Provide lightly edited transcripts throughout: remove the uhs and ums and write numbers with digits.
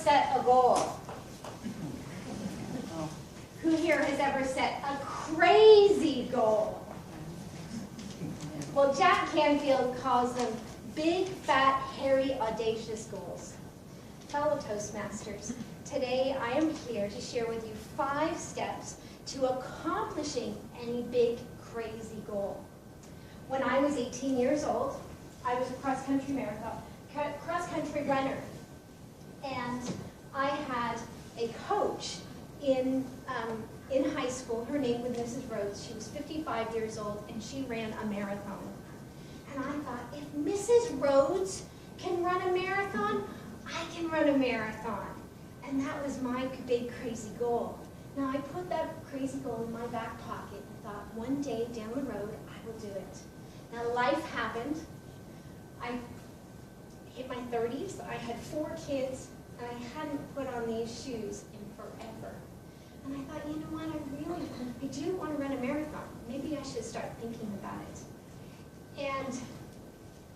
set a goal? Who here has ever set a crazy goal? Well, Jack Canfield calls them big, fat, hairy, audacious goals. Fellow Toastmasters, today I am here to share with you 5 steps to accomplishing any big, crazy goal. When I was 18 years old, I was a cross-country runner, and I had a coach in high school. Her name was Mrs. Rhodes. She was 55 years old, and she ran a marathon. And I thought, if Mrs. Rhodes can run a marathon, I can run a marathon. And that was my big, crazy goal. Now, I put that crazy goal in my back pocket and thought, one day down the road, I will do it. Now, life happened. I hit my 30s. I had 4 kids, and I hadn't put on these shoes in forever. And I thought, you know what, I do want to run a marathon. Maybe I should start thinking about it. And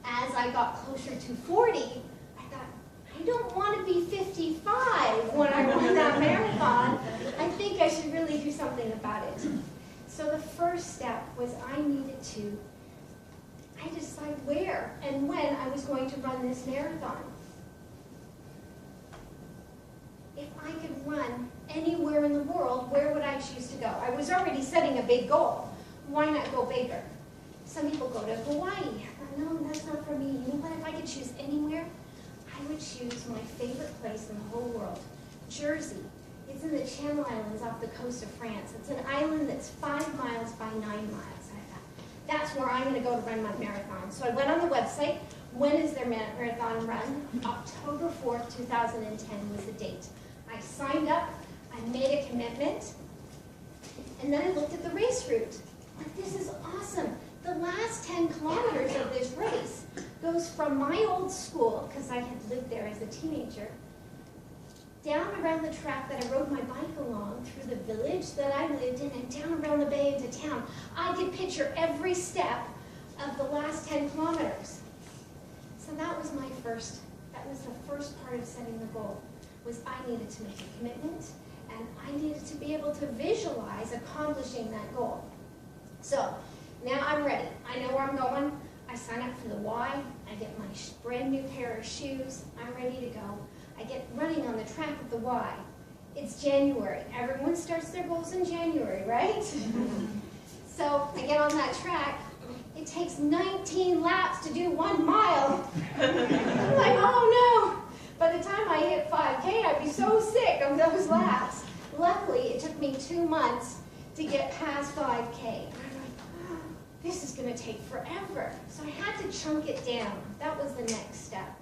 as I got closer to 40, I thought, I don't want to be 55 when I run that marathon. I think I should really do something about it. So the first step was I decided where and when I was going to run this marathon. If I could run anywhere in the world, where would I choose to go? I was already setting a big goal. Why not go bigger? Some people go to Hawaii. I thought, no, that's not for me. You know what? If I could choose anywhere, I would choose my favorite place in the whole world, Jersey. It's in the Channel Islands off the coast of France. It's an island that's 5 miles by 9 miles. I thought, that's where I'm going to go to run my marathon. So I went on the website. When is their marathon run? October 4th, 2010 was the date. I signed up. I made a commitment. And then I looked at the race route. Like, this is awesome. The last 10 kilometers of this race goes from my old school, because I had lived there as a teenager, down around the track that I rode my bike along, through the village that I lived in, and down around the bay into town. I could picture every step of the last 10 kilometers. So that was the first part of setting the goal, was I needed to make a commitment, and I needed to be able to visualize accomplishing that goal. So now I'm ready. I know where I'm going. I sign up for the Y. I get my brand new pair of shoes. I'm ready to go. I get running on the track at the Y. It's January. Everyone starts their goals in January, right? So I get on that track. It takes 19 laps to do 1 mile. I'm like, oh no. By the time I hit 5K, I'd be so sick of those laps. Luckily, it took me 2 months to get past 5K. This is going to take forever. So I had to chunk it down. That was the next step.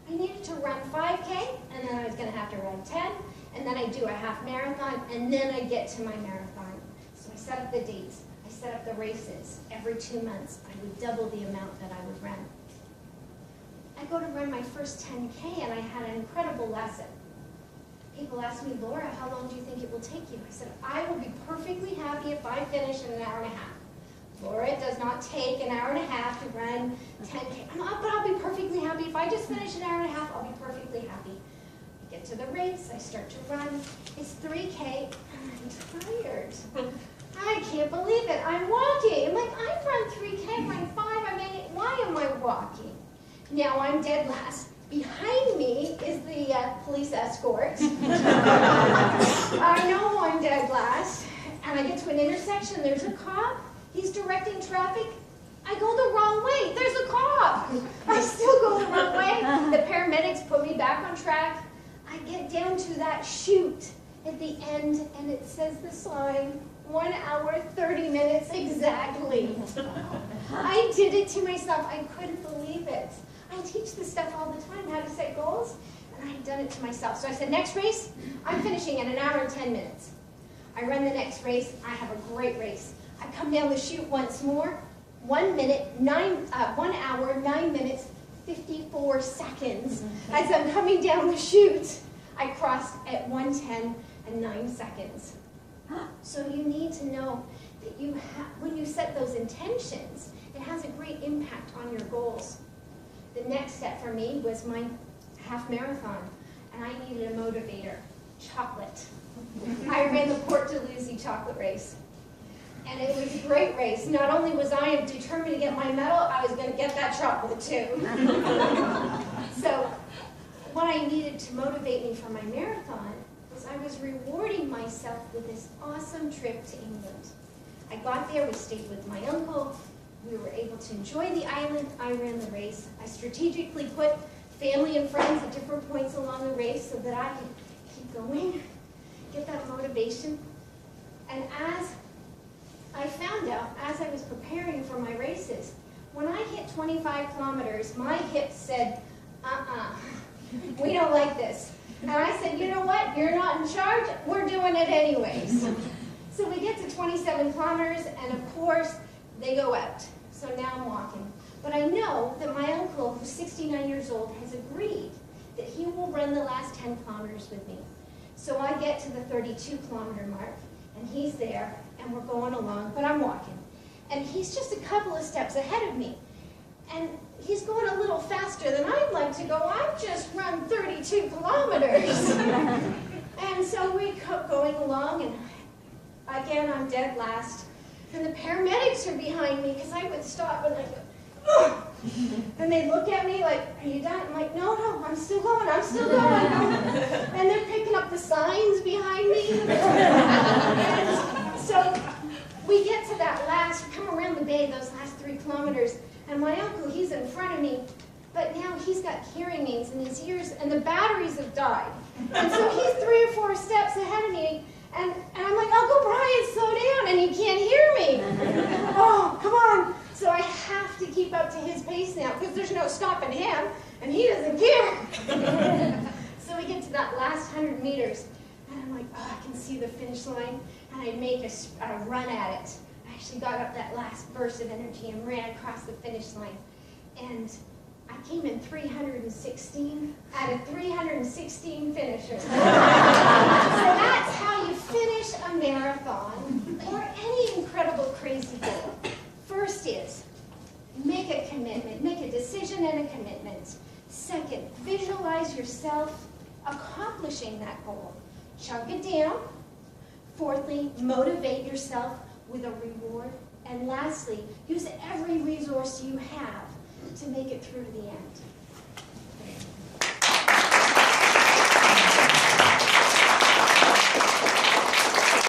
I needed to run 5K, and then I was going to have to run 10, and then I'd do a half marathon, and then I'd get to my marathon. So I set up the dates. I set up the races. Every 2 months, I would double the amount that I would run. I go to run my first 10K, and I had an incredible lesson. People ask me, Laura, how long do you think it will take you? I said, I will be perfectly happy if I finish in an hour and a half. Laura, it does not take an hour and a half to run 10K. But I'll be perfectly happy. If I just finish an hour and a half, I'll be perfectly happy. I get to the race. I start to run. It's 3K, and I'm tired. I can't believe it. I'm walking. I'm like, I've run 3K, I've run 5. I mean, why am I walking? Now I'm dead last. Behind me is the police escort. I know I'm dead last. And I get to an intersection. There's a cop. He's directing traffic. I go the wrong way. There's a cop. I still go the wrong way. The paramedics put me back on track. I get down to that chute at the end, and it says the sign, 1 hour, 30 minutes exactly. I did it to myself. I couldn't believe it. I teach this stuff all the time, how to set goals, and I had done it to myself. So I said, next race, I'm finishing in 1 hour and 10 minutes. I run the next race. I have a great race. I come down the chute once more, 1 hour, 9 minutes, 54 seconds. As I'm coming down the chute, I crossed at 1:10 and 9 seconds. So you need to know that when you set those intentions, it has a great impact on your goals. The next step for me was my half marathon. and I needed a motivator, chocolate. I ran the Port Dalhousie chocolate race. And it was a great race. Not only was I determined to get my medal, I was going to get that chocolate too. So what I needed to motivate me for my marathon was I was rewarding myself with this awesome trip to England. I got there, we stayed with my uncle, we were able to enjoy the island, I ran the race. I strategically put family and friends at different points along the race so that I could keep going, get that motivation. And as I found out, as I was preparing for my races, when I hit 25 kilometers, my hips said, we don't like this. And I said, you know what, you're not in charge, we're doing it anyways. So we get to 27 kilometers, and of course, they go out. So now I'm walking. But I know that my uncle, who's 69 years old, has agreed that he will run the last 10 kilometers with me. So I get to the 32-kilometer mark, and he's there, and we're going along, but I'm walking. And he's just a couple of steps ahead of me. And he's going a little faster than I'd like to go. I've just run 32 kilometers. And so we kept going along, and again, I'm dead last. And the paramedics are behind me, because I would stop and I go, ugh! And they look at me like, are you done? I'm like, no, I'm still going, I'm still going. And they're picking up the signs behind me. And so we get to that last, we come around the bay, those last 3 kilometers, and my uncle, he's in front of me, but now he's got hearing aids in his ears, and the batteries have died. And so he's 3 or 4 steps ahead of me, and I'm like, Uncle Brian, slow down, and he can't hear me. Oh, come on. So I have to keep up to his pace now, because there's no stopping him, and he doesn't care. So we get to that last 100 meters, and I'm like, oh, I can see the finish line, and I make a run at it. I actually got up that last burst of energy and ran across the finish line. And I came in 316 out of 316 finishers. So that's how you finish a marathon or any incredible crazy goal. First is make a commitment, make a decision and a commitment. Second, visualize yourself accomplishing that goal. Chunk it down. Fourthly, motivate yourself with a reward. And lastly, use every resource you have to make it through to the end.